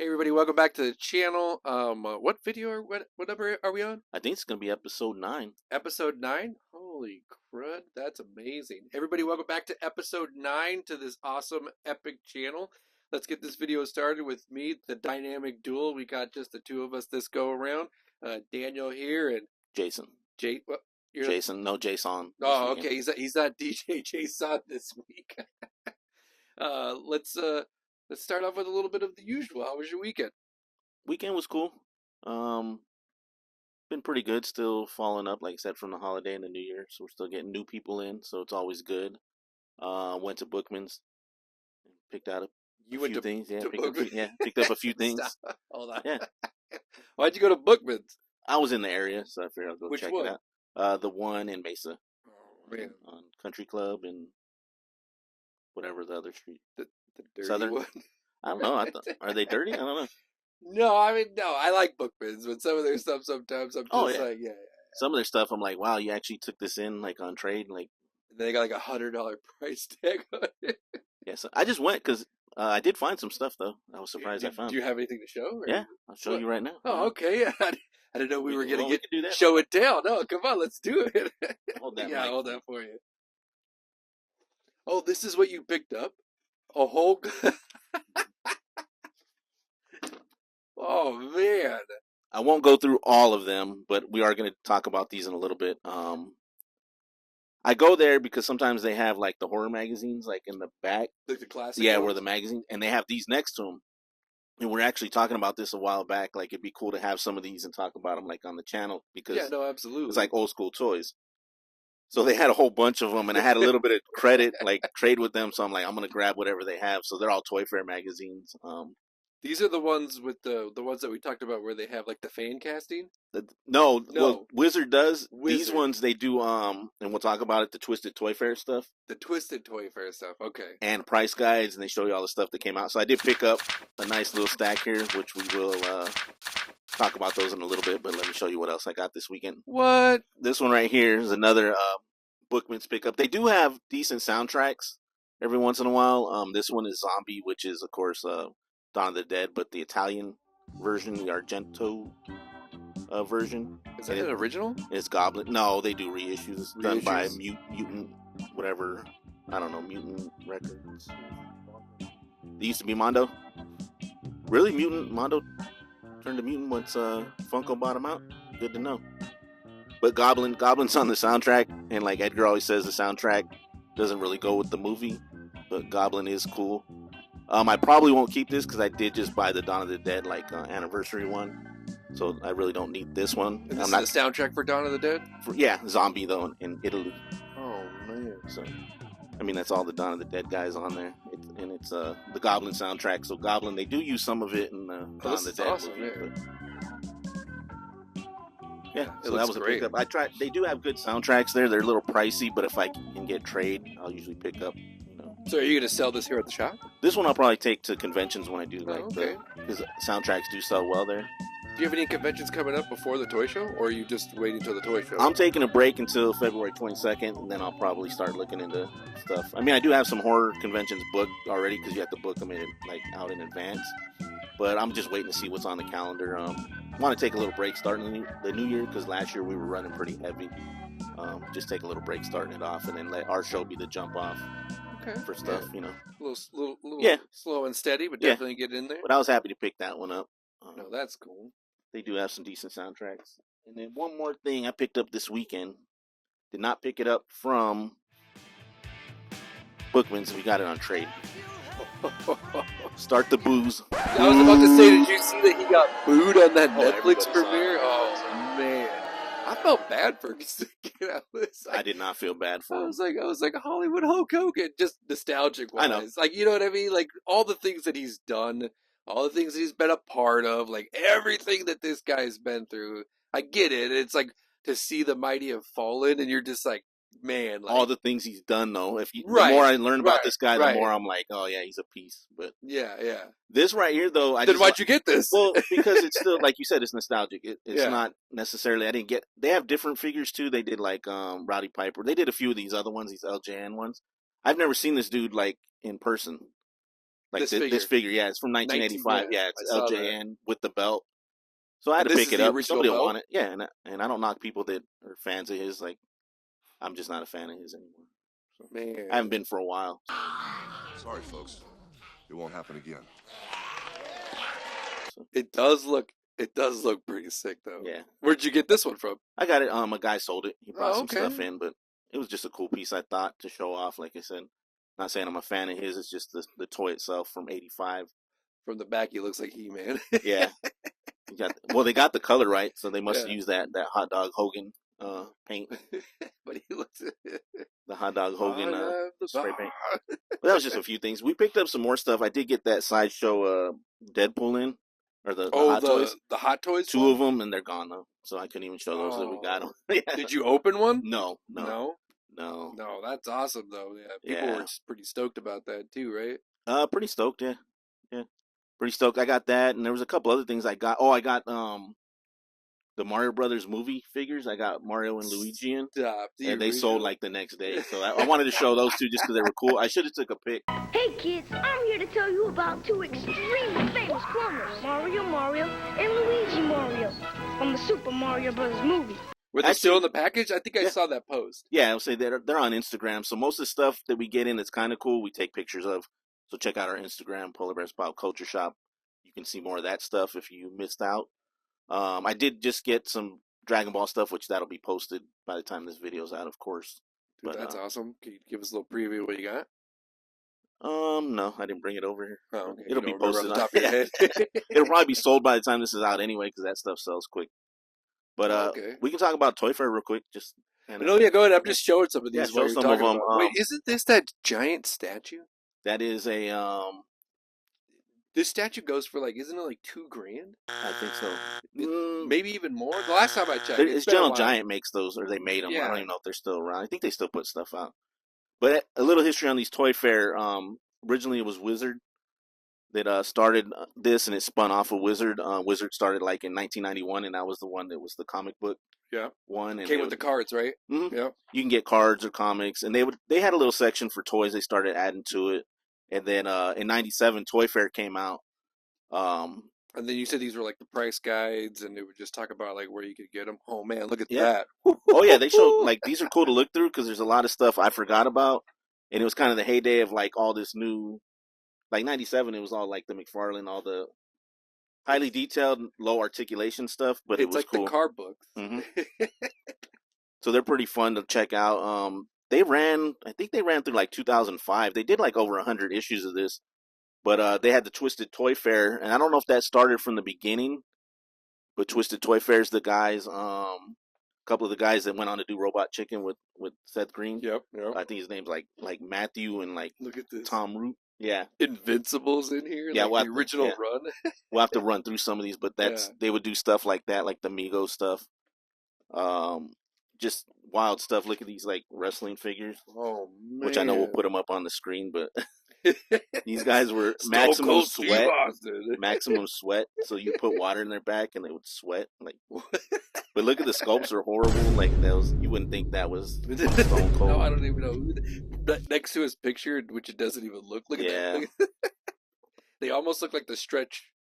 Hey everybody, welcome back to the channel. What video or what number are we on? I think it's gonna be episode 9. Episode 9? Holy crud, that's amazing. Everybody, welcome back to episode 9 to this awesome epic channel. Let's get this video started with me, the dynamic duel. We got just the two of us this go around. Daniel here and Jason. What? Jason, no Jason. Oh, okay. He's not DJ Jason this week. Let's start off with a little bit of the usual. How was your weekend? Weekend was cool. Been pretty good. Still following up, like I said, from the holiday and the New Year. So we're still getting new people in, so it's always good. Went to Bookman's, picked out a few things. Yeah, picked up a few things. Stop. Hold on. Yeah. Why'd you go to Bookman's? I was in the area, so I figured I'd go Which check one? it out. The one in Mesa. Oh man. On Country Club and whatever the other street. The dirty Southern one. I don't know. Are they dirty? I don't know. No, I mean, no, I like Bookman's, but some of their stuff sometimes I'm just like, yeah. Some of their stuff, I'm like, wow, you actually took this in like on trade, like. And they got like $100 price tag on it. Yeah, so I just went because I did find some stuff though. I was surprised I found. Do you have anything to show? Or? Yeah, I'll show you right now. Oh, okay. I didn't know we were gonna do that. Show it down. No, come on, let's do it. Hold that. Yeah, hold that for you. Oh, this is what you picked up? A whole. Oh man. I won't go through all of them, but we are going to talk about these in a little bit. I go there because sometimes they have like the horror magazines, like in the back, like the classic. Yeah, where the magazine, and they have these next to them. And we're actually talking about this a while back. Like it'd be cool to have some of these and talk about them like on the channel because absolutely, it's like old school toys. So they had a whole bunch of them, and I had a little bit of credit, like trade with them. So I'm like, I'm gonna grab whatever they have. So they're all Toy Fair magazines. These are the ones with the ones that we talked about where they have like the fan casting. No. Well, Wizard does. These ones they do. And we'll talk about it. The Twisted Toy Fair stuff. The Twisted Toy Fair stuff. Okay. And price guides, and they show you all the stuff that came out. So I did pick up a nice little stack here, which we will talk about those in a little bit. But let me show you what else I got this weekend. What? This one right here is another Bookman's pickup. They do have decent soundtracks every once in a while. This one is Zombie, which is of course Dawn of the Dead, but the Italian version, the Argento version. Is that an original? It's Goblin. No, they do reissues. It's done by Mutant, whatever. I don't know, Mutant Records. They used to be Mondo. Really? Mondo turned to Mutant once Funko bought them out? Good to know. But Goblin's on the soundtrack, and like Edgar always says, the soundtrack doesn't really go with the movie, but Goblin is cool. I probably won't keep this because I did just buy the Dawn of the Dead anniversary one, so I really don't need this one. And this is the soundtrack for Dawn of the Dead? Zombie though in Italy. Oh man! So, I mean that's all the Dawn of the Dead guys on there, it's the Goblin soundtrack. So Goblin, they do use some of it in the Dawn of the Dead movie. Yeah, so that was great. A pickup. They do have good soundtracks there. They're a little pricey, but if I can get trade, I'll usually pick up. So are you going to sell this here at the shop? This one I'll probably take to conventions when I do because soundtracks do sell well there. Do you have any conventions coming up before the toy show, or are you just waiting until the toy show? I'm taking a break until February 22nd, and then I'll probably start looking into stuff. I mean, I do have some horror conventions booked already because you have to book them out in advance. But I'm just waiting to see what's on the calendar. I want to take a little break starting the new year because last year we were running pretty heavy. Just take a little break starting it off, and then let our show be the jump off. Okay. For stuff, A little slow and steady, but definitely get in there. But I was happy to pick that one up. No, that's cool. They do have some decent soundtracks. And then one more thing I picked up this weekend. Did not pick it up from Bookman's. We got it on trade. Start the booze. I was about to say, did you see that he got booed on that Netflix premiere? Oh man. I felt bad for sticking out this. I did not feel bad for him. I was like Hollywood Hulk Hogan, just nostalgic wise. I know. Like, you know what I mean? Like all the things that he's done, all the things that he's been a part of, like everything that this guy's been through. I get it. It's like to see the mighty have fallen, and you're just like, man. Like, all the things he's done, though. The more I learn about this guy, the more I'm like, oh yeah, he's a piece. But yeah. This right here, though, then why'd you get this? Well, because it's still, like you said, it's nostalgic. It's not necessarily. I didn't get. They have different figures too. They did like Rowdy Piper. They did a few of these other ones, these LJN ones. I've never seen this dude like in person. Like this figure, yeah, it's from 1985. Yeah, it's LJN with the belt. So I had to pick it up. Somebody will want it. Yeah, and I don't knock people that are fans of his. Like, I'm just not a fan of his anymore. So, man, I haven't been for a while. Sorry, folks. It won't happen again. So, it does look pretty sick, though. Yeah. Where'd you get this one from? I got it. A guy sold it. He brought some stuff in, but it was just a cool piece, I thought, to show off. Like I said, not saying I'm a fan of his. It's just the toy itself from '85. From the back, he looks like He-Man. Yeah. They got the color right, so they must use that hot dog Hogan paint. But he looks the hot dog Hogan spray paint. But that was just a few things. We picked up some more stuff. I did get that sideshow Deadpool in, or the hot toys. The hot toys. Two of them, and they're gone though, so I couldn't even show those that we got them. Yeah. Did you open one? No. That's awesome though. Yeah, people were pretty stoked about that too, right? Pretty stoked. Yeah. Pretty stoked. I got that, and there was a couple other things I got. Oh, I got the Mario Brothers movie figures. I got Mario and Luigi in, and they sold like the next day. So I wanted to show those two just because they were cool. I should have took a pic. Hey kids, I'm here to tell you about two extremely famous cloners, Mario, and Luigi Mario, from the Super Mario Brothers movie. Were they still in the package? I think I saw that post. Yeah, I'll say they're on Instagram. So most of the stuff that we get in that's kind of cool, we take pictures of. So check out our Instagram, Polar Bears Pop Culture Shop. You can see more of that stuff if you missed out. I did just get some Dragon Ball stuff, which that'll be posted by the time this video's out, of course. Dude, that's awesome. Can you give us a little preview of what you got? No, I didn't bring it over here. Oh, okay. It'll be posted on top of your head. It'll probably be sold by the time this is out anyway, because that stuff sells quick. But we can talk about Toy Fair real quick. Just no, yeah, go ahead. I'm just showing some of these. Yeah, show some of them. Wait, isn't this that giant statue? That is a This statue goes for isn't it like $2,000? I think so. Maybe even more. The last time I checked, it's Gentle Giant makes those, or they made them. Yeah. I don't even know if they're still around. I think they still put stuff out. But a little history on these Toy Fair. Originally, it was Wizard that started this, and it spun off of Wizard. Wizard started like in 1991, and that was the one that was the comic book. Yeah, one and came with the cards, right? Mm-hmm. Yeah, you can get cards or comics, and they had a little section for toys. They started adding to it, and then in '97, Toy Fair came out. And then you said these were like the price guides, and they would just talk about like where you could get them. Oh man, look at that! Oh yeah, they showed like these are cool to look through because there's a lot of stuff I forgot about, and it was kind of the heyday of like all this new, like '97. It was all like the McFarlane, all the highly detailed, low articulation stuff, but it was like cool. The car books. Mm-hmm. So they're pretty fun to check out. I think they ran through like 2005. They did like over 100 issues of this, but they had the Twisted Toy Fair, and I don't know if that started from the beginning, but Twisted Toy Fair's the guys, a couple of the guys that went on to do Robot Chicken with Seth Green. Yep. I think his name's like Matthew and like look at this Tom Root. Yeah, Invincibles in here. Yeah, like the original run. We'll have to run through some of these, but they would do stuff like that, like the Mego stuff. Just wild stuff. Look at these like wrestling figures. Oh man! Which I know we'll put them up on the screen, but these guys were maximum sweat. Maximum sweat. So you put water in their back and they would sweat. Like, but look at the sculpts are horrible. Like those, you wouldn't think that was Stone Cold. No, I don't even know. But next to his picture, which it doesn't even look like. Yeah. They almost look like the Stretch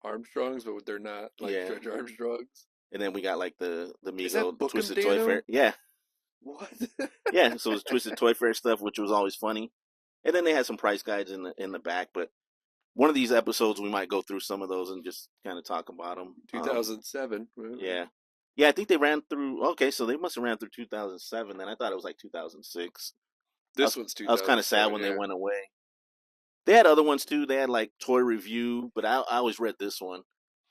Armstrongs, but they're not like Stretch Armstrongs. And then we got like the Mego Twisted Toy Fair. Yeah. What? Yeah, so it was Twisted Toy Fair stuff, which was always funny. And then they had some price guides in the back, but one of these episodes we might go through some of those and just kind of talk about them. 2007. Yeah. Yeah, I think they ran through, okay, so they must have ran through 2007, then I thought it was like 2006. This one's 2007. I was kind of sad when they went away. They had other ones too. They had like Toy Review, but I always read this one.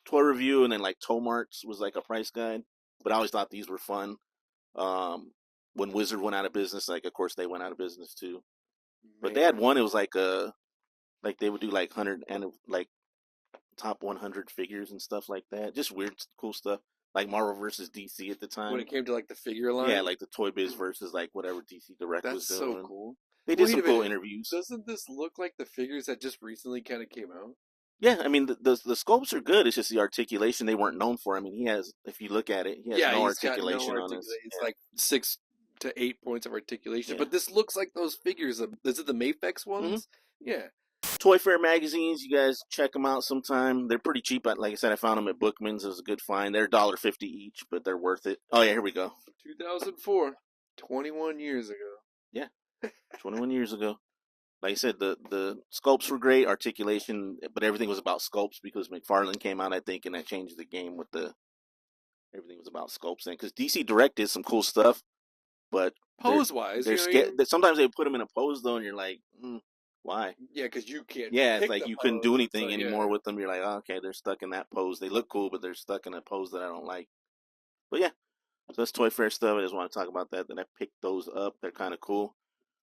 Toy Review, and then like Toy Marts was like a price guide, but I always thought these were fun. When Wizard went out of business, like of course they went out of business too. But they had one. It was like they would do like 100 and like top 100 figures and stuff like that. Just weird, cool stuff. Like Marvel versus DC at the time. When it came to like the figure line. Yeah, like the Toy Biz versus like wwhatever DC Direct was doing. That's so cool. They did some cool interviews. Doesn't this look like the figures that just recently kind of came out? Yeah, I mean the sculpts are good. It's just the articulation they weren't known for. I mean, he has, if you look at it, he has no articulation on it. It's like 6 to 8 points of articulation. Yeah. But this looks like those figures. Is it the Mafex ones? Mm-hmm. Yeah. Toy Fair magazines, you guys check them out sometime. They're pretty cheap. Like I said, I found them at Bookman's. It was a good find. They're $1.50 each, but they're worth it. Oh, yeah, here we go. 2004, 21 years ago. Yeah, 21 years ago. Like I said, the sculpts were great, articulation, but everything was about sculpts because McFarlane came out, I think, and that changed the game with everything was about sculpts then. Because DC Direct did some cool stuff, but pose-wise, they're scared. Sometimes they put them in a pose, though, and you're like, why? Yeah, because you can't. Yeah, it's like you couldn't do anything like, anymore with them. You're like, oh, okay, they're stuck in that pose. They look cool, but they're stuck in a pose that I don't like. But yeah, so that's Toy Fair stuff. I just want to talk about that. That I picked those up. They're kind of cool.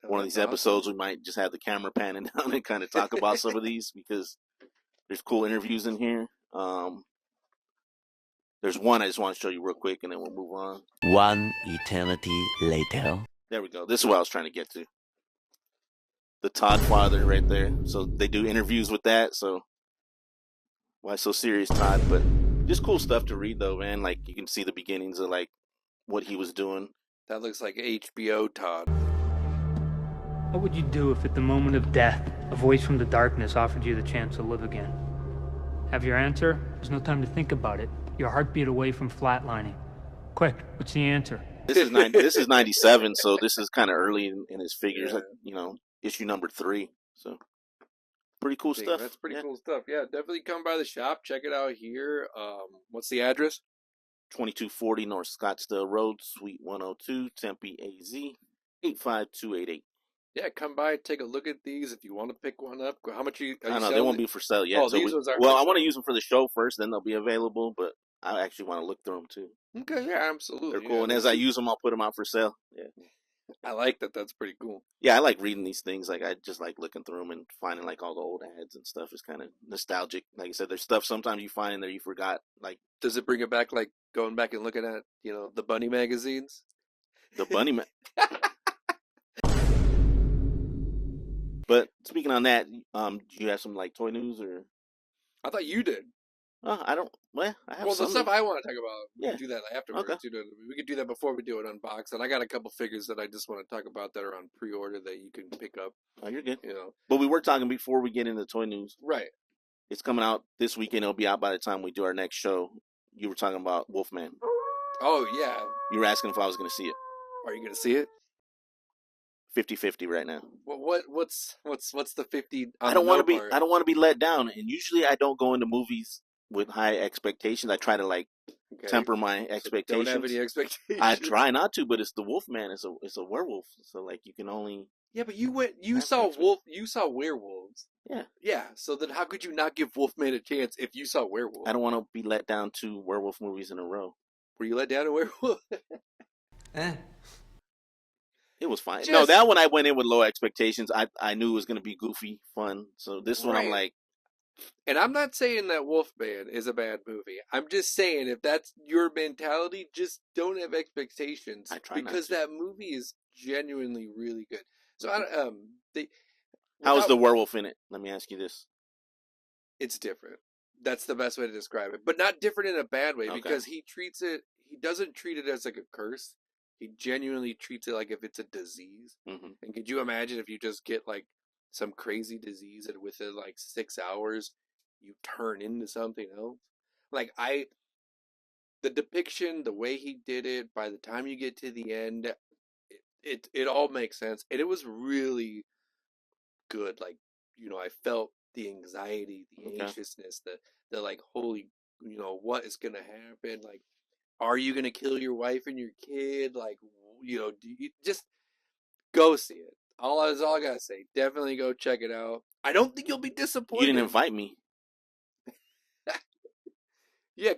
One of these episodes, we might just have the camera panning down and kind of talk about some of these because there's cool interviews in here. There's one I just want to show you real quick, and then we'll move on. One eternity later. There we go. This is what I was trying to get to. The Todd Father right there. So they do interviews with that. So why so serious, Todd? But just cool stuff to read, though, man. Like you can see the beginnings of like what he was doing. That looks like HBO Todd. What would you do if at the moment of death, a voice from the darkness offered you the chance to live again? Have your answer? There's no time to think about it. Your heartbeat away from flatlining. Quick, what's the answer? This is 97, so this is kind of early in his figures. Yeah. Like, issue number 3. So pretty cool stuff. That's pretty cool stuff. Yeah, definitely come by the shop. Check it out here. What's the address? 2240 North Scottsdale Road, Suite 102, Tempe, AZ, 85288. Yeah, come by, take a look at these. If you want to pick one up, how much are you I know they won't be for sale yet. Oh, these ones are. Well, I want to use them for the show first, then they'll be available. But I actually want to look through them too. Okay, yeah, absolutely. They're cool, yeah, and as I use them, I'll put them out for sale. Yeah, I like that. That's pretty cool. Yeah, I like reading these things. Like I just like looking through them and finding like all the old ads and stuff. It's kind of nostalgic. Like I said, there's stuff sometimes you find in there you forgot. Like, does it bring it back? Like going back and looking at the bunny magazines. The bunny But speaking on that, do you have some like toy news or? I thought you did. I don't. Well, I have. Well, some the stuff I want to talk about, we Yeah. can do that afterwards. Okay. We could do that before we do an unboxing. I got a couple figures that I just want to talk about that are on pre-order that you can pick up. Oh, you're good. You know, But we were talking before we get into toy news. right? It's coming out this weekend. It'll be out by the time we do our next show. You were talking about Wolfman. Oh yeah. You were asking if I was going to see it. Are you gonna see it? 50-50 right now. What's the 50? I don't want to be let down. And usually I don't go into movies with high expectations. I try to like temper my expectations. Don't have any expectations. I try not to, but it's the Wolfman. It's a werewolf. So like you can only. Yeah, but you saw werewolves. Yeah. Yeah. So then how could you not give Wolfman a chance if you saw werewolves? I don't want to be let down 2 werewolf movies in a row. Were you let down a werewolf? It was fine. No, that one I went in with low expectations. I knew it was going to be goofy, fun. So this one I'm like. And I'm not saying that Wolfman is a bad movie. I'm just saying if that's your mentality, just don't have expectations. I try because not to. that movie is genuinely really good. So How's the werewolf in it? Let me ask you this. It's different. That's the best way to describe it. But not different in a bad way because he doesn't treat it as like a curse. He genuinely treats it like if it's a disease. Mm-hmm. And could you imagine if you just get like some crazy disease and within like 6 hours you turn into something else? Like the depiction, the way he did it, by the time you get to the end, it all makes sense. And it was really good. Like, I felt the anxiety, the anxiousness, the like, holy, what is going to happen? Like, are you going to kill your wife and your kid? Like, do you just go see it? That's all I got to say. Definitely go check it out. I don't think you'll be disappointed. You didn't invite me. Yeah,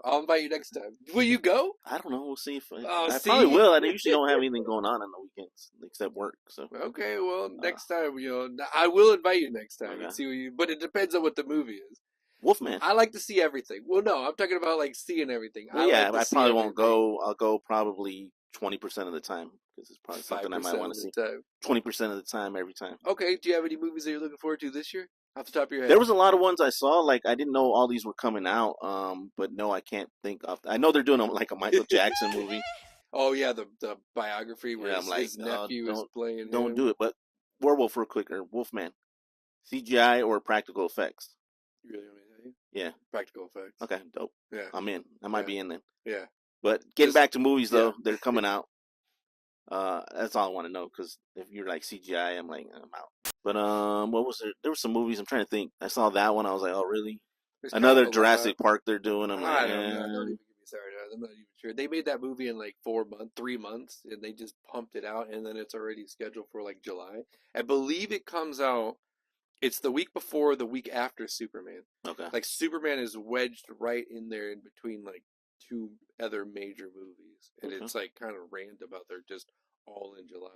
I'll invite you next time. Will you go? I don't know. We'll see if I probably will. I usually don't have anything going on the weekends except work. So okay, well, next time, I will invite you next time and see but it depends on what the movie is. Wolfman. I like to see everything. Well, no, I'm talking about like seeing everything. Well, I probably won't go. I'll go probably 20% of the time because it's probably something I might want to see. 20% of the time, every time. Okay. Do you have any movies that you're looking forward to this year? Off the top of your head. There was a lot of ones I saw. Like I didn't know all these were coming out. But no, I can't think of. I know they're doing like a Michael Jackson movie. Oh yeah, the biography where his nephew is playing. Don't do it. But werewolf real quick or Wolfman. CGI or practical effects? You really want me to tell you? Yeah. Practical effects. Okay, dope. Yeah. I'm in. I might be in then. Yeah. But getting Just- back to movies, though, yeah. they're coming out. That's all I want to know, because if you're like CGI, I'm like, I'm out. But what was there? There were some movies. I'm trying to think. I saw that one. I was like, oh, really? There's Another kind of a Jurassic lot. Park they're doing. I'm like, I don't know. Don't even get me started. I'm not even sure. They made that movie in like 3 months, and they just pumped it out, and then it's already scheduled for like July. I believe it comes out. It's the week before, the week after Superman. Okay. Like Superman is wedged right in there in between like two other major movies, and it's like kind of random how they're just all in July.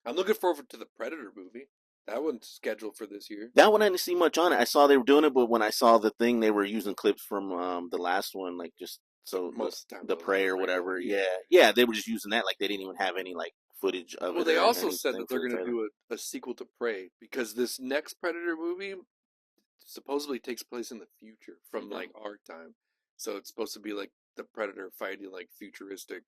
I'm looking forward to the Predator movie. That one's scheduled for this year. That one I didn't see much on it. I saw they were doing it, but when I saw the thing, they were using clips from the last one, like just so Most of the time the those Prey are or whatever. random. Yeah, they were just using that. Like they didn't even have any like footage of it. Well, they or also said anything that they're for the going to trailer. do a sequel to Prey because this next Predator movie supposedly takes place in the future from like our time. So it's supposed to be like the Predator fighting like futuristic,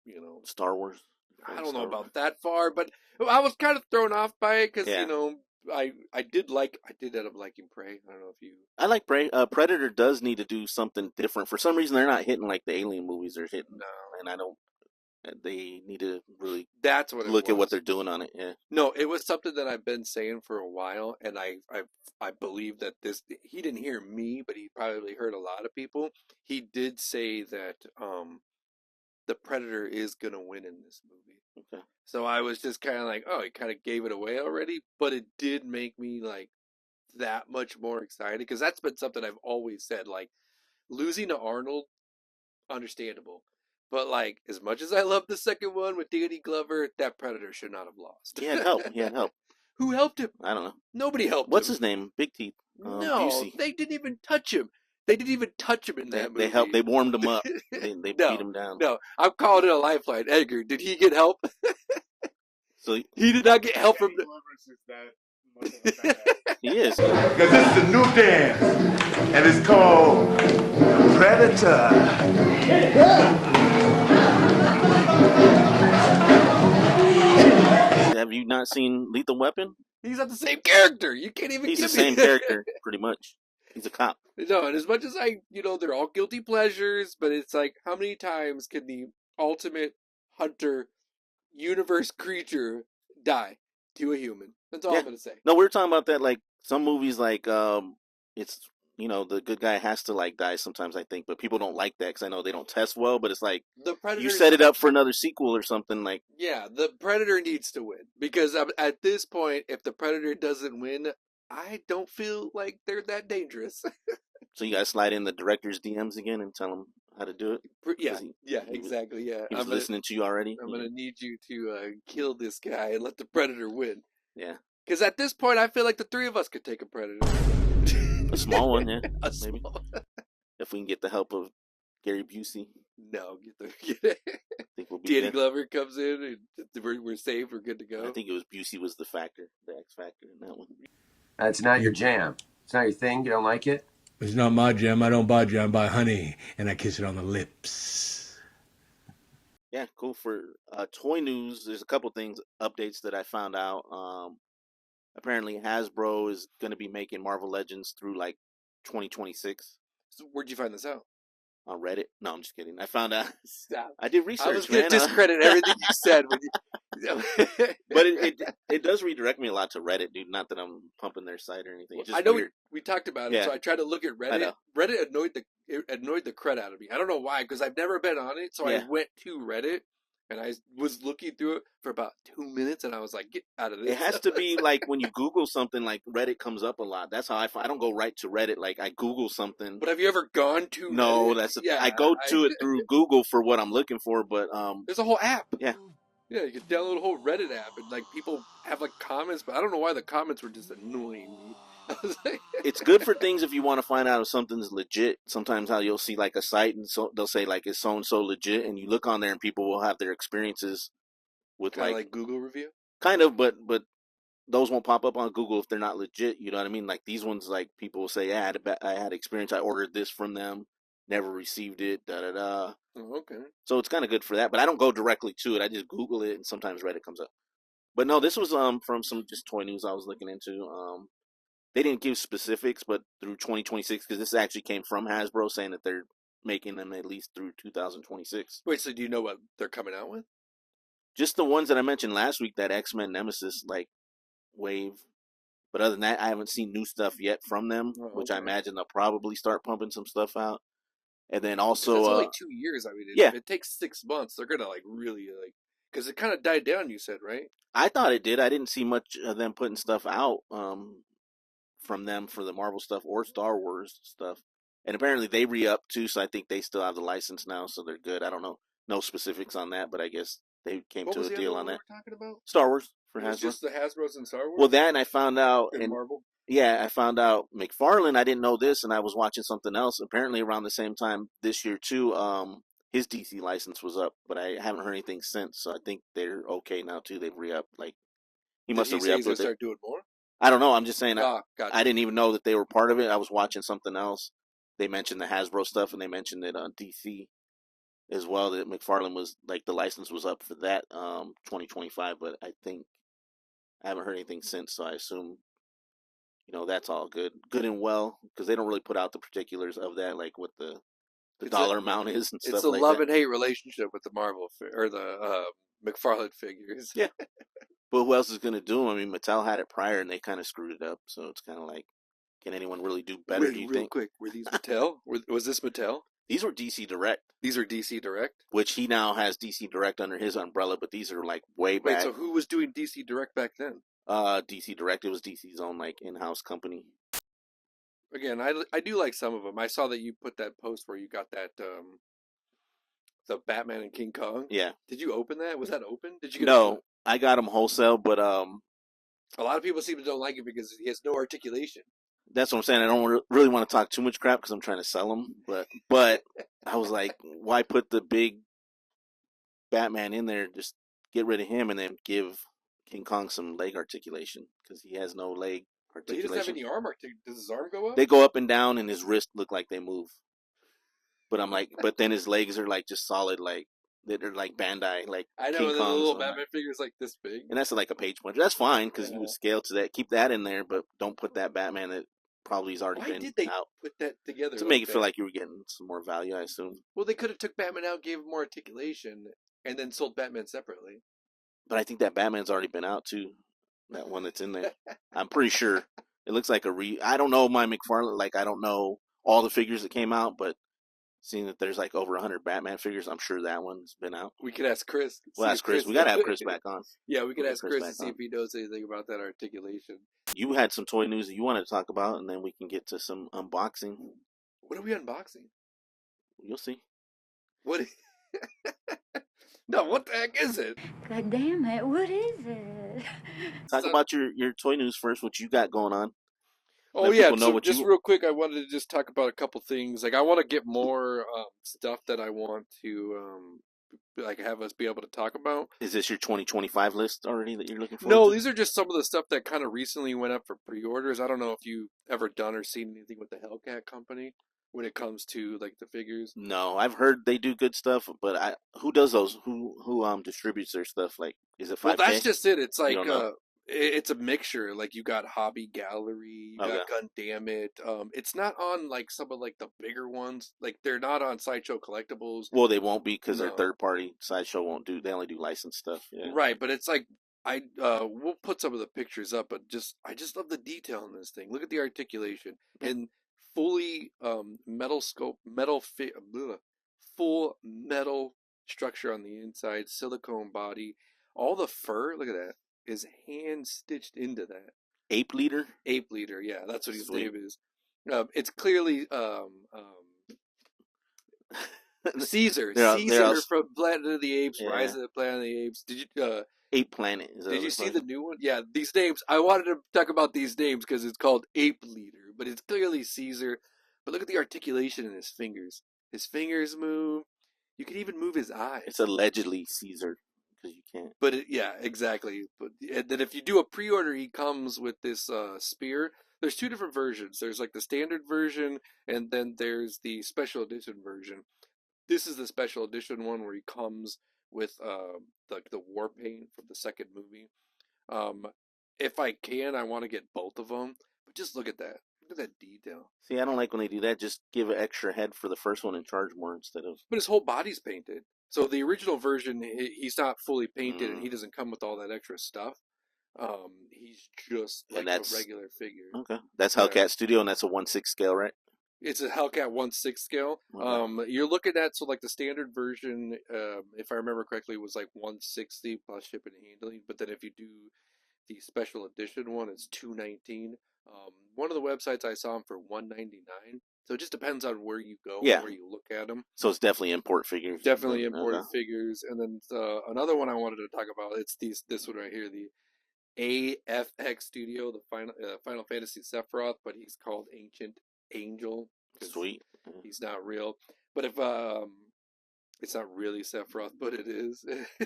you know, Star Wars. I don't know about that far, but I was kind of thrown off by it because you know I did end up liking Prey. I don't know if you. I like Prey. Predator does need to do something different. For some reason, they're not hitting like the Alien movies they're hitting. No, and I don't. They need to really. That's what it look was. at what they're doing on it. Yeah. No, it was something that I've been saying for a while, and I believe that this. He didn't hear me, but he probably heard a lot of people. He did say that the Predator is gonna win in this movie. Okay. So I was just kind of like, oh, he kind of gave it away already, but it did make me like that much more excited because that's been something I've always said. Like losing to Arnold, understandable, but like as much as I love the second one with Danny Glover, that Predator should not have lost. He had help. He had help. Who helped him? I don't know. Nobody helped What's him. his name? Big Teeth. No, Busey. they didn't even touch him. They didn't even touch him in that movie. They helped. They warmed him up. They beat him down. No, I'm calling it a lifeline. Edgar, did he get help? So he did not get help from the. He is. Because this is a new dance, and it's called Predator. Have you not seen Lethal Weapon? He's not the same character. You can't even. He's the same character, pretty much. He's a cop. No, and as much as they're all guilty pleasures, but it's like, how many times can the ultimate hunter, universe creature die to a human? That's all I'm gonna say. No, we were talking about that. Like some movies, like it's the good guy has to like die sometimes. I think, but people don't like that because I know they don't test well. But it's like the Predator. You set it up for another sequel or something like. Yeah, the Predator needs to win because at this point, if the Predator doesn't win, I don't feel like they're that dangerous. So you guys slide in the director's DMs again and tell him how to do it? Yeah, exactly. Yeah, He was listening to you already? I'm going to need you to kill this guy and let the Predator win. Yeah. Because at this point, I feel like the three of us could take a Predator. A small one, yeah. Maybe. If we can get the help of Gary Busey. No, get it. I think we'll be Danny good. Glover comes in and we're safe, we're good to go. I think it was Busey was the factor, the X factor in that one. It's not your jam. It's not your thing. You don't like it? It's not my jam. I don't buy jam. I buy honey, and I kiss it on the lips. Yeah, cool. For toy news, there's a couple things, updates that I found out. Apparently, Hasbro is going to be making Marvel Legends through like 2026. So where'd you find this out? On Reddit? No, I'm just kidding. I found out. Stop. I did research. I was going to discredit everything you said. But it does redirect me a lot to Reddit, dude. Not that I'm pumping their site or anything. It's just I know weird. we talked about it, so I tried to look at Reddit. Reddit annoyed the crud out of me. I don't know why, because I've never been on it. So I went to Reddit and I was looking through it for about 2 minutes, and I was like, "Get out of this!" It has to be like when you Google something, like Reddit comes up a lot. That's how I don't go right to Reddit. Like I Google something. But have you ever gone to? No, Reddit? I go to it through Google for what I'm looking for. But there's a whole app. Yeah. Yeah, you can download a whole Reddit app, and like people have like comments, but I don't know why the comments were just annoying me. I was like, it's good for things if you want to find out if something's legit. Sometimes how you'll see like a site and so they'll say like it's so and so legit, and you look on there and people will have their experiences with kind of like Google review. Kind of, but those won't pop up on Google if they're not legit. You know what I mean? Like these ones, like people will say, "Yeah, I had experience. I ordered this from them, never received it." Da da da. Oh, okay. So it's kind of good for that, but I don't go directly to it. I just Google it, and sometimes Reddit comes up. But no, this was from some just toy news I was looking into. They didn't give specifics, but through 2026, because this actually came from Hasbro saying that they're making them at least through 2026. Wait, so do you know what they're coming out with? Just the ones that I mentioned last week, that X-Men Nemesis like wave. But other than that, I haven't seen new stuff yet from them, which I imagine they'll probably start pumping some stuff out. And then also, it's only 2 years. I mean, yeah, if it takes 6 months, they're gonna like really like, because it kind of died down. You said, right? I thought it did. I didn't see much of them putting stuff out from them for the Marvel stuff or Star Wars stuff. And apparently they re-up too, so I think they still have the license now, so they're good. I don't know, no specifics on that, but I guess they came to a deal on that. What were we talking about? Star Wars for Hasbro. Just the Hasbro's and Star Wars. Well, that and I found out in Marvel. Yeah, I found out McFarlane. I didn't know this, and I was watching something else. Apparently, around the same time this year too, his DC license was up, but I haven't heard anything since. So I think they're okay now too. They've re-upped. Like he must have re-upped with it. Start doing more? I don't know. I'm just saying. Gotcha. I didn't even know that they were part of it. I was watching something else. They mentioned the Hasbro stuff, and they mentioned it on DC as well. That McFarlane was like the license was up for that 2025, but I think I haven't heard anything since. So I assume, that's all good and well, because they don't really put out the particulars of that, like what the dollar amount is and stuff like that. It's a love and hate relationship with the Marvel or the McFarlane figures. Yeah. But who else is going to do them? I mean, Mattel had it prior, and they kind of screwed it up. So it's kind of like, can anyone really do better, do you think? Real quick, were these Mattel? Was this Mattel? These were DC Direct. These are DC Direct? Which he now has DC Direct under his umbrella, but these are like way back. Wait, so who was doing DC Direct back then? DC Direct. It was DC's own like in-house company. Again, I do like some of them. I saw that you put that post where you got that the Batman and King Kong. Yeah. Did you open that? Was that open? Did you get No, I got them wholesale, but a lot of people seem to don't like it because he has no articulation. That's what I'm saying. I don't really want to talk too much crap because I'm trying to sell them, but I was like, why put the big Batman in there? Just get rid of him and then give King Kong some leg articulation, because he has no leg articulation. But he doesn't have any arm articulation. Does his arm go up? They go up and down, and his wrists look like they move. But I'm like, but then his legs are like just solid, like they're like Bandai, like I know, King the Kong's little Batman figure's like this big, and that's like a page puncher. That's fine because you would scale to that. Keep that in there, but don't put that Batman that probably has already been did they out. Put that together To make it feel like you were getting some more value, I assume. Well, they could have took Batman out, gave him more articulation, and then sold Batman separately. But I think that Batman's already been out too. That one that's in there. I'm pretty sure. It looks like I don't know my McFarlane. Like I don't know all the figures that came out, but seeing that there's like over 100 Batman figures, I'm sure that one's been out. We could ask Chris. We'll ask Chris. We gotta have Chris back on. Yeah, we could ask Chris to see if he knows anything about that articulation. You had some toy news that you wanted to talk about, and then we can get to some unboxing. What are we unboxing? You'll see. What? No, what the heck is it? God damn it, what is it? Talk about your toy news first, what you got going on. Oh, yeah, so just real quick, I wanted to just talk about a couple things. Like, I want to get more stuff that I want to, like, have us be able to talk about. Is this your 2025 list already that you're looking for? No, these are just some of the stuff that kind of recently went up for pre-orders. I don't know if you've ever done or seen anything with the Hellcat company when it comes to, like, the figures. No, I've heard they do good stuff, but who does those? Who distributes their stuff? Like, is it 5K? Well, that's just it. It's like it's a mixture. Like, you got Hobby Gallery, you got Gundammit. It's not on like some of like the bigger ones. Like, they're not on Sideshow Collectibles. Well, they won't be because they're third party. Sideshow won't do. They only do licensed stuff. Yeah. Right, but it's like we'll put some of the pictures up, but I just love the detail in this thing. Look at the articulation and fully full metal structure on the inside, silicone body, all the fur. Look at that. Is hand stitched into that. Ape Leader? Ape Leader, yeah, that's what his name is. It's clearly Caesar. Caesar from Planet of the Apes, Rise of the Planet of the Apes. Did you Ape Planet? Did you see the new one? Yeah, these names. I wanted to talk about these names because it's called Ape Leader, but it's clearly Caesar. But look at the articulation in his fingers. His fingers move. You can even move his eyes. It's allegedly Caesar. You can't. But yeah, exactly. But then if you do a pre-order, he comes with this spear. There's two different versions. There's like the standard version, and then there's the special edition version. This is the special edition one where he comes with the war paint from the second movie. If I can, I want to get both of them. But just look at that. Look at that detail. See, I don't like when they do that. Just give an extra head for the first one and charge more instead of... But his whole body's painted. So the original version, he's not fully painted, and he doesn't come with all that extra stuff. He's just like a regular figure. Okay. That's Hellcat Studio, and that's a 1/6 scale, right? It's a Hellcat 1/6 scale. Okay. You're looking at, so like the standard version, if I remember correctly, was like 160 plus shipping and handling. But then if you do the special edition one, it's $219. One of the websites I saw them for $199. So it just depends on where you go, and where you look at them. So it's definitely import figures. Definitely imported figures. And then another one I wanted to talk about, it's this one right here, the AFX Studio, the Final Fantasy Sephiroth, but he's called Ancient Angel. Sweet. He's not real. But if it's not really Sephiroth, but it is.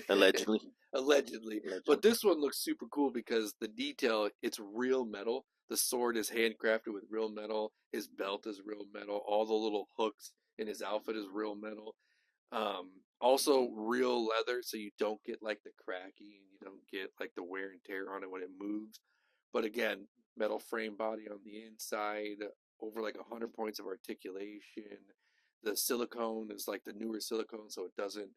Allegedly. Allegedly. But this one looks super cool because the detail, it's real metal. The sword is handcrafted with real metal. His belt is real metal. All the little hooks in his outfit is real metal. Also real leather, so you don't get like the cracking, you don't get like the wear and tear on it when it moves. But again, metal frame body on the inside, over like 100 points of articulation. The silicone is like the newer silicone, so it doesn't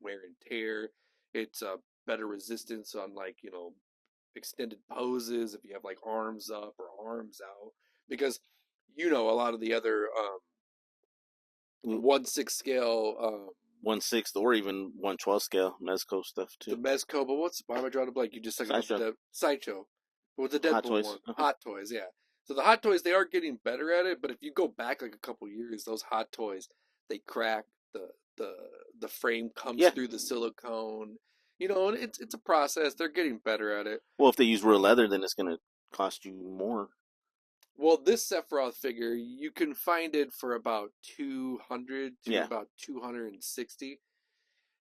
wear and tear. It's a better resistance on like, extended poses if you have like arms up or arms out, because a lot of the other 1/6 scale 1/6 or even 1/12 scale Mezco stuff too. The Mezco, but why am I drawing a blank? You just said the Sideshow with the Hot Deadpool Toys. one. Hot Toys, yeah. So the Hot Toys, they are getting better at it, but if you go back like a couple years, those Hot Toys, they crack, the frame comes through the silicone. And it's a process. They're getting better at it. Well, if they use real leather, then it's going to cost you more. Well, this Sephiroth figure, you can find it for about $200 to about $260.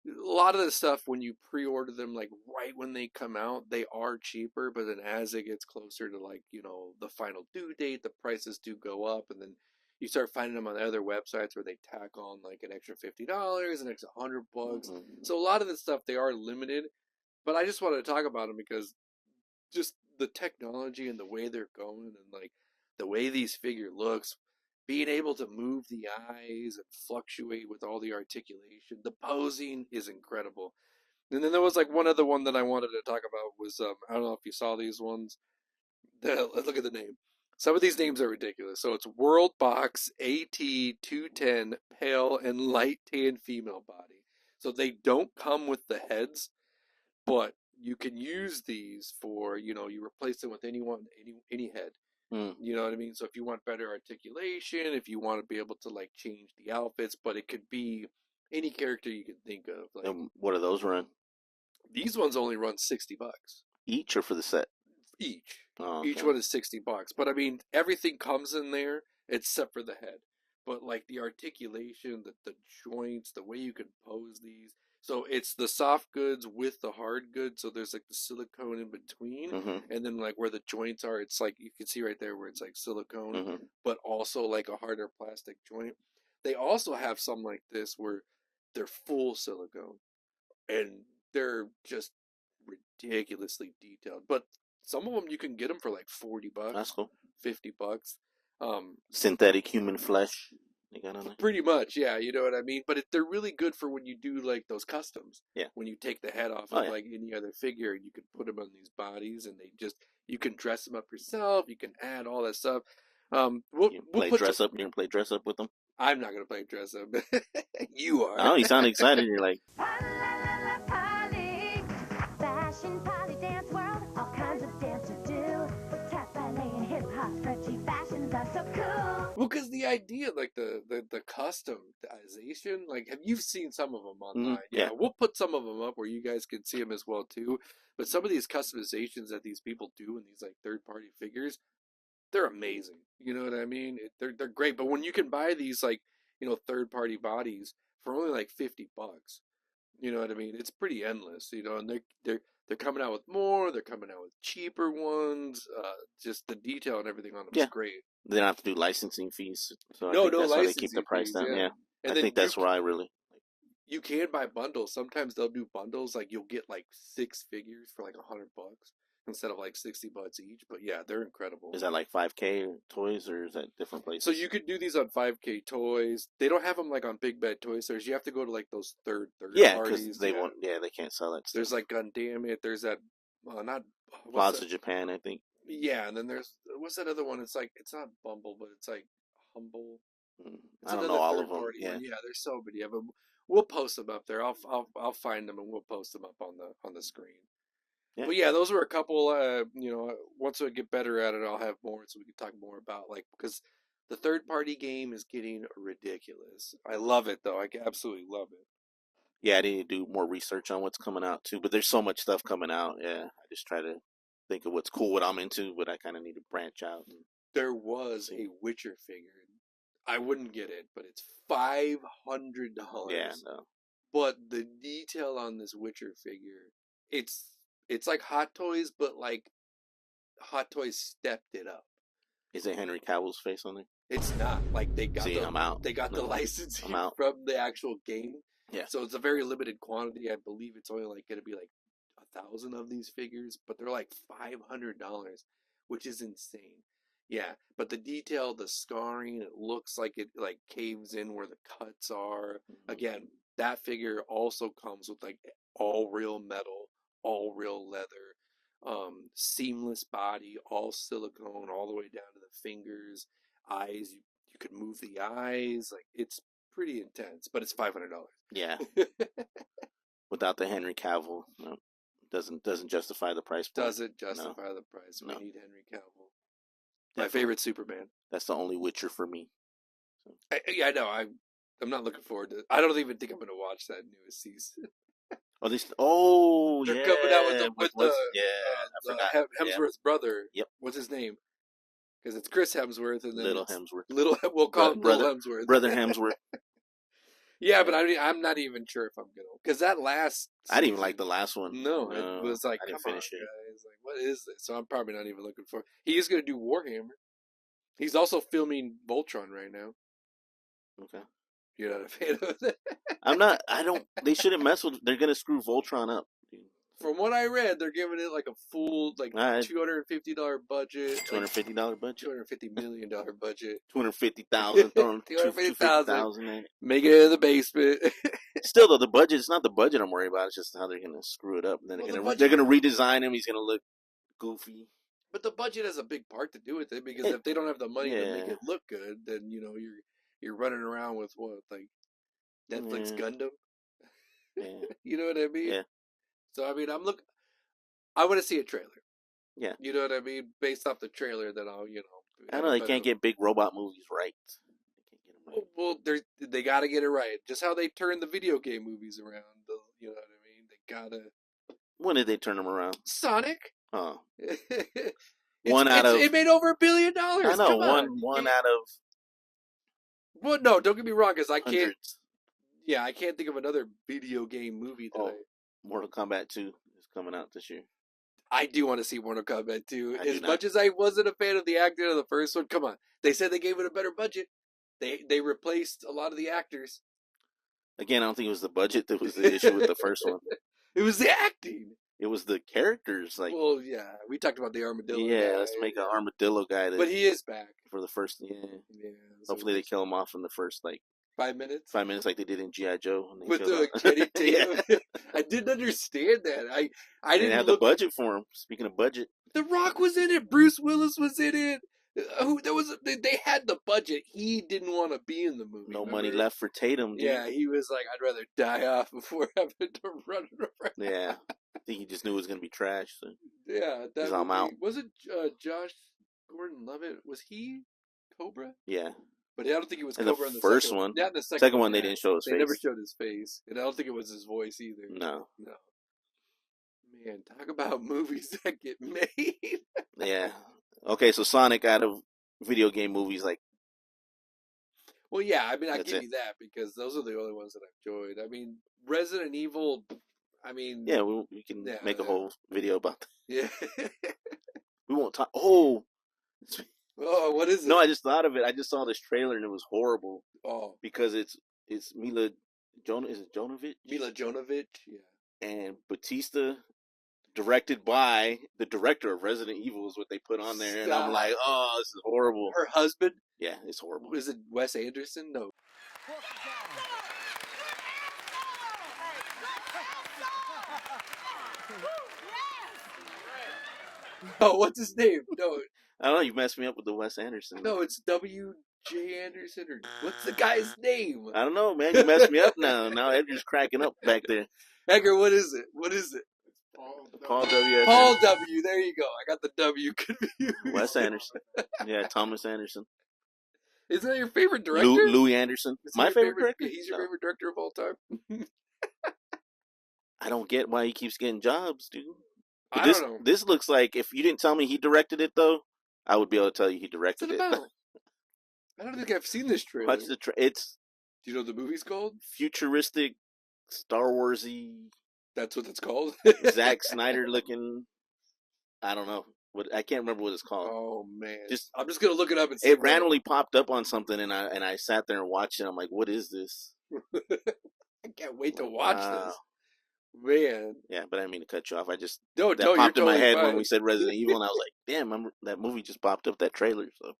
A lot of the stuff, when you pre-order them, like right when they come out, they are cheaper. But then as it gets closer to like, the final due date, the prices do go up. And then you start finding them on other websites where they tack on like an extra $50, an extra $100. So a lot of the stuff, they are limited. But I just wanted to talk about them because just the technology and the way they're going, and like the way these figure looks, being able to move the eyes and fluctuate with all the articulation, the posing is incredible. And then there was like one other one that I wanted to talk about was, I don't know if you saw these ones. Look at the name. Some of these names are ridiculous. So it's World Box AT210 Pale and Light Tan Female Body. So they don't come with the heads, but you can use these for, you replace them with any head. You know what I mean? So if you want better articulation, if you want to be able to like change the outfits, but it could be any character you can think of. Like, and what do those run? These ones only run $60 each, or for the set? Each. Oh, okay. Each one is $60. But I mean, everything comes in there except for the head. But like the articulation, the joints, the way you can pose these. So it's the soft goods with the hard goods. So there's like the silicone in between. And then like where the joints are, it's like you can see right there where it's like silicone, but also like a harder plastic joint. They also have some like this where they're full silicone. And they're just ridiculously detailed. But some of them you can get them for like $40. That's cool. $50. Synthetic human flesh. You got on there? Pretty much, yeah. You know what I mean? But they're really good for when you do like those customs. Yeah. When you take the head off of like any other figure, you can put them on these bodies, and you can dress them up yourself. You can add all that stuff. We'll play dress up. You can play dress up with them. I'm not gonna play dress up. You are. Oh, you sound excited. You're like. Fashion, party, dance world, all kinds of dance to do. Tap, ballet, and hip hop, stretchy fashions are so cool. Well, because the idea, like the customization, like have you seen some of them online? Yeah, we'll put some of them up where you guys can see them as well too. But some of these customizations that these people do in these like third-party figures, they're amazing. You know what I mean? They're great. But when you can buy these like third-party bodies for only like $50. You know what I mean? It's pretty endless, and they're coming out with more. They're coming out with cheaper ones. Just the detail and everything on them is great. They don't have to do licensing fees, so no that's why they licensing keep the price fees, down. Yeah, And I think that's where I really. You can buy bundles. Sometimes they'll do bundles. Like you'll get like 6 figures for like $100 instead of like $60 each. But yeah, they're incredible. Is that like 5K or toys, or is that different places? So you could do these on 5K Toys. They don't have them like on Big Bad Toy Stores. You have to go to like those third yeah, parties. because they won't. Yeah, they can't sell that stuff. There's like Gundam It. There's that not Plaza Japan, I think. Yeah, and then there's what's that other one? It's like it's not Bumble, but it's like Humble. I don't know all of them. Yeah, there's so many of them. We'll post them up there. I'll find them and we'll post them up on the screen. Yeah. But yeah, those were a couple. Once I get better at it, I'll have more so we can talk more about because the third-party game is getting ridiculous. I love it though. I absolutely love it. Yeah, I need to do more research on what's coming out too. But there's so much stuff coming out. Yeah, I just try to think of what's cool, what I'm into, but I kind of need to branch out. There was a Witcher figure. I wouldn't get it, but it's $500. Yeah, no. But the detail on this Witcher figure, it's like Hot Toys, but like Hot Toys stepped it up. Is it Henry Cavill's face on there? It's not. Like they got I'm out. They got the licensing from the actual game. Yeah. So it's a very limited quantity. I believe it's only like going to be like 1,000 of these figures, but they're like $500, which is insane. Yeah, but the detail, the scarring, it looks like it like caves in where the cuts are. Again, that figure also comes with like all real metal, all real leather, seamless body, all silicone, all the way down to the fingers, eyes. You could move the eyes. Like it's pretty intense, but it's $500. Yeah. Without the Henry Cavill, no, doesn't justify the price. Doesn't justify the price. We need Henry Cavill. My favorite Superman. That's the only Witcher for me. So. I know. I'm not looking forward to it. I don't even think I'm going to watch that newest season. They're coming out with the Hemsworth's brother. Yep. What's his name? Because it's Chris Hemsworth and then Little Hemsworth. We'll call him Little Hemsworth. Brother Hemsworth. Yeah, but I'm not even sure if I'm gonna, because that last I didn't even like the last one. No, it was like, I didn't finish it. Guys. Like, what is this? So I'm probably not even looking for. He is gonna do Warhammer. He's also filming Voltron right now. Okay. You're not a fan of that? I'm not. I don't. They shouldn't mess with. They're gonna screw Voltron up. Dude. From what I read, they're giving it like a full $250 budget. $250 budget. $250 million budget. 250,000. $250,000. Make it in the basement. Still though, the budget. It's not the budget I'm worried about. It's just how they're gonna screw it up. And then they're gonna redesign him. He's gonna look goofy. But the budget has a big part to do with it, because if they don't have the money to make it look good, then you're running around with what, like Netflix Gundam. Yeah. You know what I mean? Yeah. So I mean, I want to see a trailer. Yeah. You know what I mean? Based off the trailer, then I'll I don't know. They can't get big robot movies right. They can't get them right. Well, they got to get it right. Just how they turn the video game movies around. You know what I mean? They gotta. When did they turn them around? Sonic. Oh. It made over $1 billion. I know. One out of. Well, no, don't get me wrong, because I hundreds. can't. Yeah, I can't think of another video game movie that Mortal Kombat 2 is coming out this year. I do want to see Mortal Kombat 2. As much as I wasn't a fan of the acting of the first one, come on. They said they gave it a better budget. They replaced a lot of the actors. Again, I don't think it was the budget that was the issue with the first one. It was the acting. It was the characters. Well, yeah. We talked about the armadillo guy. Yeah, let's make an armadillo guy. But he is back. For the first, Yeah. Hopefully they kill him off in the first, 5 minutes? 5 minutes like they did in G.I. Joe. With the Kenny Tatum. I didn't understand that. I didn't have the budget for him. Speaking of budget. The Rock was in it. Bruce Willis was in it. They had the budget. He didn't want to be in the movie. No money left for Tatum. Dude. Yeah, he was like, I'd rather die off before having to run around. Yeah. I think he just knew it was going to be trash. So. Yeah. I'm out. Was it Josh Gordon-Levitt? Was he Cobra? Yeah. But I don't think it was in Cobra in the first one. Not in the second one, they didn't show his face. They never showed his face. And I don't think it was his voice either. No. Man, talk about movies that get made. Yeah. Okay, so Sonic out of video game movies, Well, yeah, I mean, I give you that, because those are the only ones that I've enjoyed. I mean, Resident Evil, Yeah, we can make a whole video about that. Yeah. We won't talk. Oh, what is it? No, I just thought of it. I just saw this trailer and it was horrible. Oh. Because it's Mila Is it Jonovich? Mila Jovovich, yeah. And Batista, directed by the director of Resident Evil, is what they put on there, and I'm like, oh, this is horrible. Her husband? Yeah, it's horrible. Is it Wes Anderson? No. Oh, what's his name? No. I don't know. You messed me up with the Wes Anderson. No, it's W.J. Anderson, or what's the guy's name? I don't know, man. You messed me up now. Now Edgar's cracking up back there. Edgar, what is it? What is it? Paul W. Paul W. There you go. I got the W confused. Wes Anderson. Yeah, Thomas Anderson. Isn't that your favorite director? Louis Anderson. My favorite director? He's your favorite director of all time? I don't get why he keeps getting jobs, dude. I don't know. This looks like, if you didn't tell me he directed it, though, I would be able to tell you he directed it. I don't think I've seen this trailer. Watch the it's. Do you know what the movie's called? Futuristic, Star Warsy. That's what it's called? Zack Snyder looking. I don't know. I can't remember what it's called. Oh, man. I'm just going to look it up and see. It randomly popped up on something, and I sat there and watched it. I'm like, what is this? I can't wait to watch this. Man. Yeah, but I didn't mean to cut you off. That you're popped in my head fine. when we said Resident Evil, and I was like, damn, that movie just popped up, that trailer. So,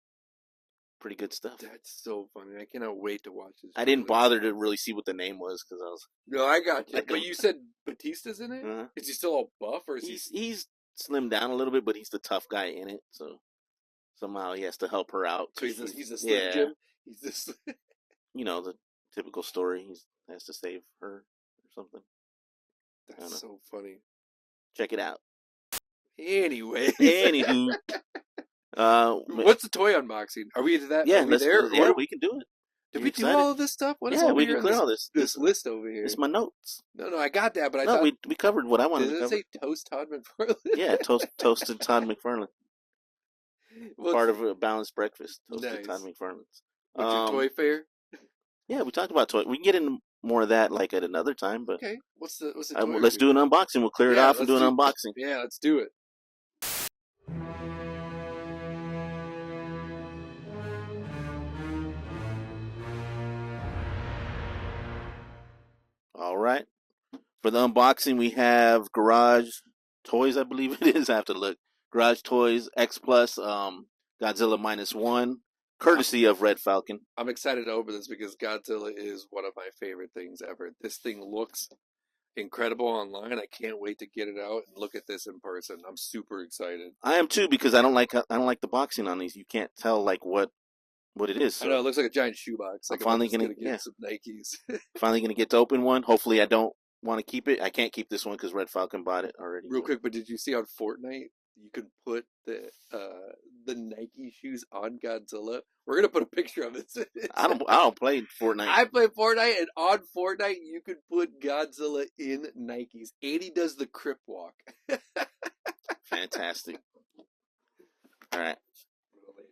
pretty good stuff. That's so funny. I cannot wait to watch this. I didn't bother to really see what the name was, because I was... No, I got you. But you said Batista's in it? Is he still all buff, or is he's slimmed down a little bit, but he's the tough guy in it, so somehow he has to help her out. So he's a Slim Jim? He's this... You know, the typical story. He has to save her or something. That's so funny. Check it out. Anyway. Anywho. What's the toy unboxing? Are we into that? Yeah, we can do it. Did we do all of this stuff? What is we can clear all this. This list over here. It's my notes. No, I got that, but I thought... we covered what I wanted to cover. Did it say Toast Todd McFarlane? Yeah, Toasted Todd McFarlane. Part of a balanced breakfast. Toasted Todd McFarlane. What's your toy fair? Yeah, we talked about toy. We can get into more of that like at another time, but okay. What's the toy let's do an unboxing. We'll clear it off and do an unboxing. Yeah, let's do it. All right. For the unboxing, we have Garage Toys, I believe it is. I have to look. Garage Toys X Plus Godzilla -1. Courtesy of Red Falcon. I'm excited to open this because Godzilla is one of my favorite things ever. This thing looks incredible online. I can't wait to get it out and look at this in person. I'm super excited. I am too, because I don't like the boxing on these. You can't tell like what it is. So I know it looks like a giant shoebox. Like I'm finally gonna get some Nikes. Finally gonna get to open one. Hopefully, I don't want to keep it. I can't keep this one because Red Falcon bought it already. Real quick, but did you see on Fortnite you can put the Nike shoes on Godzilla? We're gonna put a picture of it. I don't play Fortnite. I play Fortnite, and on Fortnite you can put Godzilla in Nikes, and he does the Crip walk. Fantastic. All right.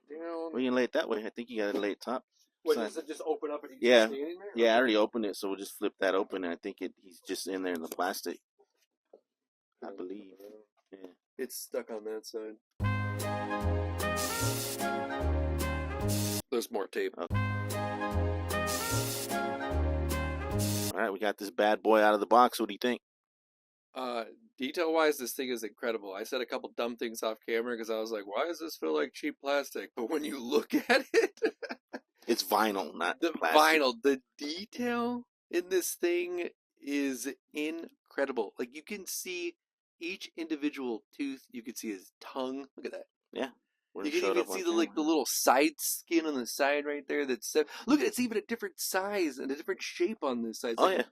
Down. We can lay it that way. I think you gotta lay it top. What, does it just open up and he's just standing there? Yeah, I already opened it, so we'll just flip that open, and I think he's just in there in the plastic. I believe. Yeah. It's stuck on that side. There's more tape. Okay. All right, we got this bad boy out of the box. What do you think? Detail-wise, this thing is incredible. I said a couple dumb things off camera because I was like, why does this feel like cheap plastic? But when you look at it... It's vinyl, not the plastic. Vinyl. The detail in this thing is incredible. Like, you can see each individual tooth. You can see his tongue. Look at that. Yeah. You can even see the little side skin on the side right there. Look, it's even a different size and a different shape on this side. Oh, yeah.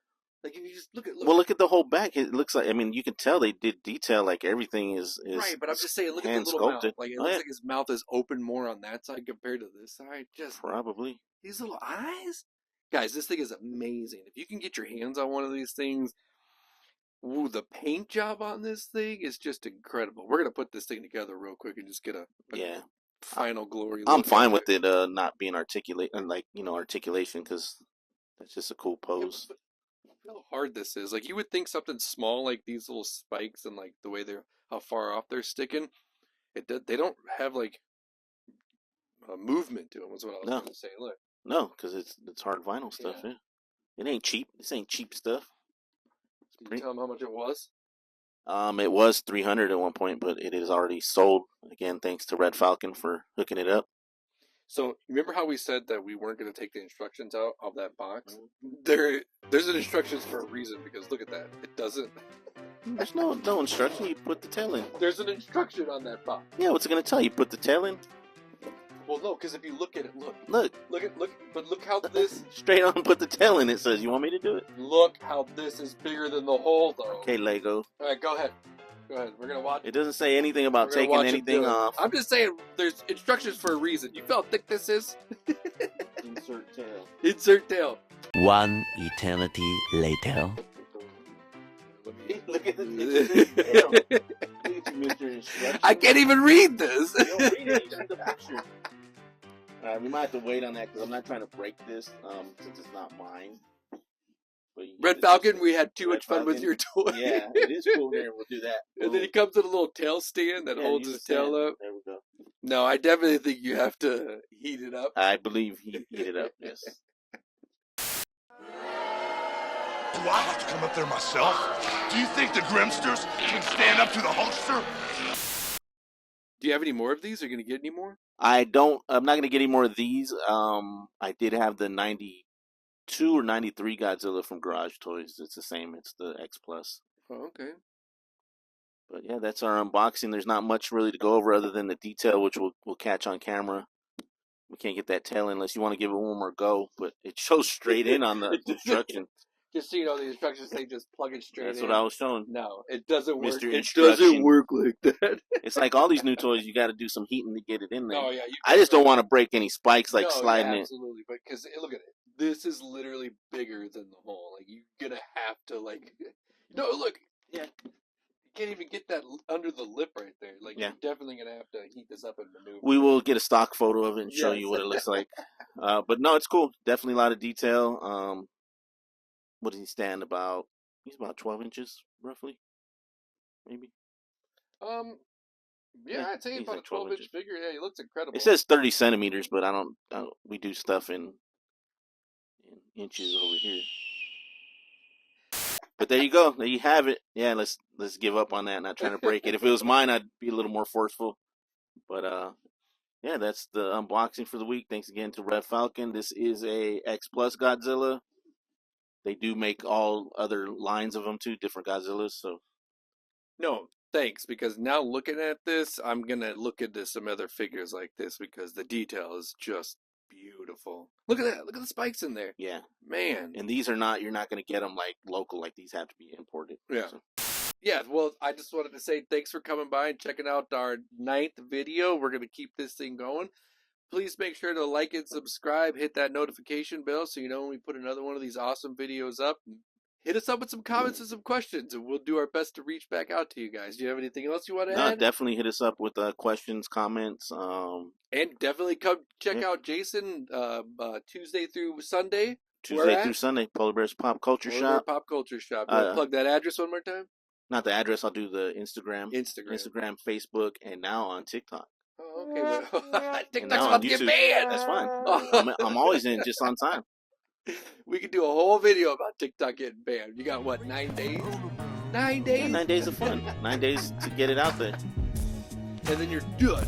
Like, if you just look at... Well, look at the whole back. It looks like, I mean, you can tell they did detail, like everything is right, but I'm just saying, look at the little mouth. Like, it looks like his mouth is open more on that side compared to this side. Just probably. These little eyes? Guys, this thing is amazing. If you can get your hands on one of these things, ooh, the paint job on this thing is just incredible. We're going to put this thing together real quick and just get a final glory. I'm fine with it not being articulation, because that's just a cool pose. How hard this is. Like, you would think something small like these little spikes and like the way how far off they're sticking, they don't have like a movement to them, is what I was going to say. Look. No, because it's hard vinyl stuff. Yeah. It ain't cheap. This ain't cheap stuff. Did you tell them how much it was? It was $300 at one point, but it is already sold. Again, thanks to Red Falcon for hooking it up. So remember how we said that we weren't going to take the instructions out of that box? There's an instructions for a reason, because look at that. It doesn't. There's no instruction. You put the tail in. There's an instruction on that box. Yeah, what's it going to tell you? Put the tail in? Well, no, because if you look at it, look, but look how this straight on. Put the tail in. It says, "You want me to do it?" Look how this is bigger than the hole, though. Okay, Lego. All right, go ahead. We're gonna watch. It doesn't say anything about taking anything off. I'm just saying, there's instructions for a reason. You feel how thick this is? Insert tail. Insert tail. One eternity later. Look at the tail. Look at you, Mr. Instruction. I can't even read this. You don't read it. You read the picture. We might have to wait on that because I'm not trying to break this since it's not mine. Red Falcon, we had too much fun with your toy. Yeah, it is cool here. We'll do that. And then he comes with a little tail stand that holds his tail up. There we go. No, I definitely think you have to heat it up. I believe he heated up, yes. Do I have to come up there myself? Do you think the Grimsters can stand up to the Hulkster? Do you have any more of these? Are you going to get any more? I'm not going to get any more of these. I did have the 92 or 93 Godzilla from Garage Toys. It's the same. It's the X Plus. Oh, okay. But yeah, that's our unboxing. There's not much really to go over other than the detail, which we'll catch on camera. We can't get that tail in unless you want to give it one more go, but it shows straight in on the instruction. Just so you know, the instructions say just plug it straight in. That's what I was showing. No, it doesn't work. Mr. It doesn't work like that. It's like all these new toys, you got to do some heating to get it in there. Oh, yeah. I just don't want to break any spikes like sliding in. Absolutely. But because, look at it. This is literally bigger than the hole. Like, you're going to have to, like... No, look. Yeah. You can't even get that under the lip right there. Like, you're definitely going to have to heat this up and maneuver. We will get a stock photo of it and show you what it looks like. But no, it's cool. Definitely a lot of detail. What does he stand about? He's about 12 inches, roughly. Maybe. Yeah, I'd say about a 12-inch figure. Yeah, he looks incredible. It says 30 centimeters, but I don't we do stuff in inches over here. But there you go. There you have it. Yeah, let's give up on that. Not trying to break it. If it was mine, I'd be a little more forceful. But yeah, that's the unboxing for the week. Thanks again to Red Falcon. This is a X Plus Godzilla. They do make all other lines of them too, different Godzillas. So no, thanks, because now looking at this, I'm gonna look into some other figures like this because the detail is just beautiful. Look at that! Look at the spikes in there. Yeah, man. And these are not. You're not gonna get them like local. Like these have to be imported. Yeah. So. Yeah, well, I just wanted to say thanks for coming by and checking out our 9th video. We're gonna keep this thing going. Please make sure to like and subscribe, hit that notification bell so you know when we put another one of these awesome videos up. Hit us up with some comments and some questions, and we'll do our best to reach back out to you guys. Do you have anything else you want to add? Definitely hit us up with questions, comments. And definitely come check out Jason Tuesday through Sunday. Tuesday through Sunday, Polar Bears Pop Culture Shop. Pop Culture Shop. You want to plug that address one more time? Not the address. I'll do the Instagram, Facebook, and now on TikTok. Oh, okay, but TikTok's about to get banned. That's fine. I'm always in just on time. We could do a whole video about TikTok getting banned. You got what, 9 days? 9 days? Yeah, 9 days of fun. 9 days to get it out there. And then you're done.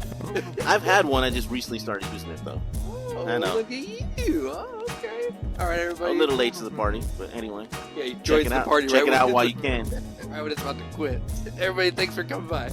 I've had one. I just recently started using it though. Oh, I know. Look at you. Oh, okay. All right, everybody. A little late to the party, but anyway. Yeah, you joined the party. Check it out while you can. Right when it's about to quit. Everybody, thanks for coming by.